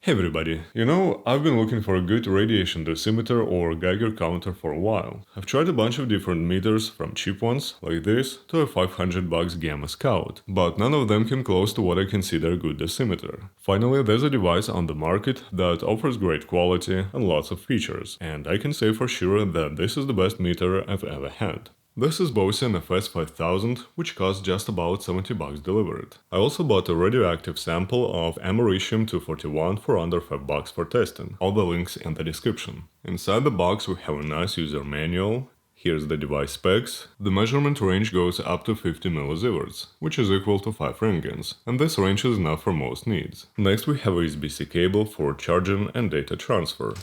Hey everybody, I've been looking for a good radiation dosimeter or Geiger counter for a while. I've tried a bunch of different meters, from cheap ones, like this, to a $500 Gamma Scout, but none of them came close to what I consider a good dosimeter. Finally, there's a device on the market that offers great quality and lots of features, and I can say for sure that this is the best meter I've ever had. This is Bosean FS-5000, which costs just about $70 delivered. I also bought a radioactive sample of americium-241 for under $5 for testing. All the links in the description. Inside the box we have a nice user manual. Here's the device specs. The measurement range goes up to 50 millisieverts, which is equal to 5 rengens, and this range is enough for most needs. Next we have a USB-C cable for charging and data transfer,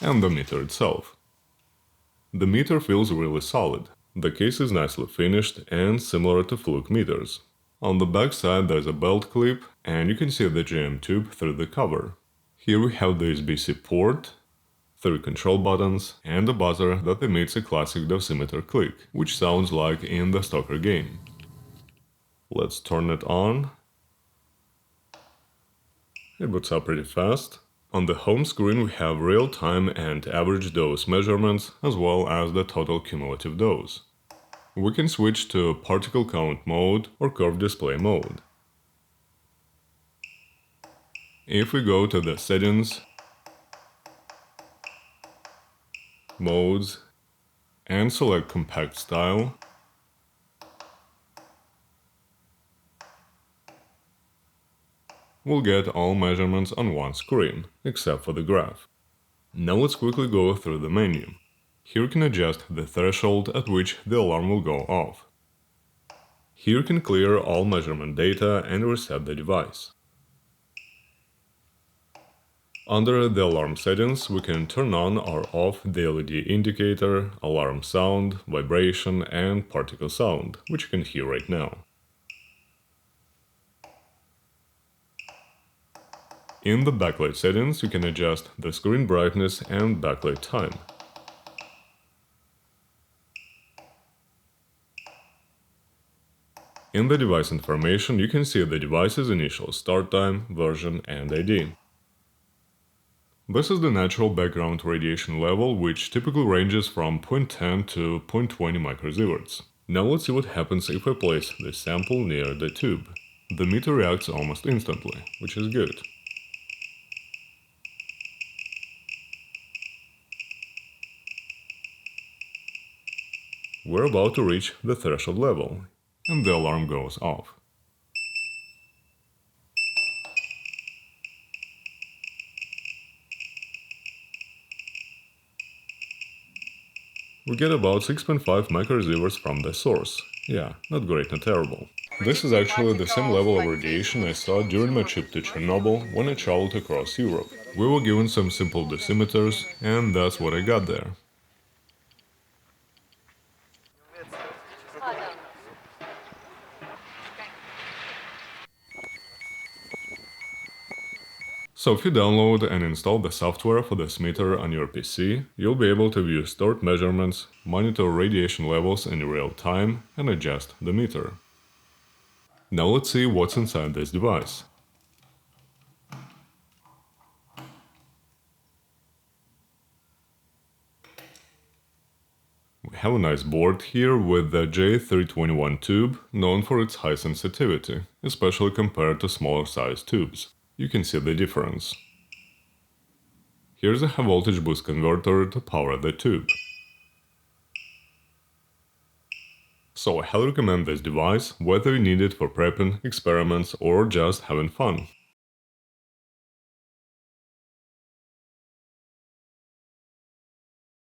and the meter itself. The meter feels really solid. The case is nicely finished and similar to Fluke meters. On the back side there's a belt clip, and you can see the GM tube through the cover. Here we have the USB-C port, 3 control buttons, and a buzzer that emits a classic dosimeter click, which sounds like in the Stalker game. Let's turn it on. It boots up pretty fast. On the home screen we have real-time and average dose measurements, as well as the total cumulative dose. We can switch to particle count mode or curve display mode. If we go to the settings, modes, and select compact style, we'll get all measurements on one screen, except for the graph. Now let's quickly go through the menu. Here you can adjust the threshold at which the alarm will go off. Here you can clear all measurement data and reset the device. Under the alarm settings, we can turn on or off the LED indicator, alarm sound, vibration, and particle sound, which you can hear right now. In the backlight settings, you can adjust the screen brightness and backlight time. In the device information, you can see the device's initial start time, version, and ID. This is the natural background radiation level, which typically ranges from 0.10 to 0.20 microsieverts. Now let's see what happens if I place the sample near the tube. The meter reacts almost instantly, which is good. We're about to reach the threshold level, and the alarm goes off. We get about 6.5 microsieverts from the source. Yeah, not great, not terrible. This is actually the same level of radiation I saw during my trip to Chernobyl when I traveled across Europe. We were given some simple dosimeters, and that's what I got there. So if you download and install the software for this meter on your PC, you'll be able to view stored measurements, monitor radiation levels in real time, and adjust the meter. Now let's see what's inside this device. We have a nice board here with the J321 tube, known for its high sensitivity, especially compared to smaller sized tubes. You can see the difference. Here's a high voltage boost converter to power the tube. So I highly recommend this device, whether you need it for prepping, experiments, or just having fun.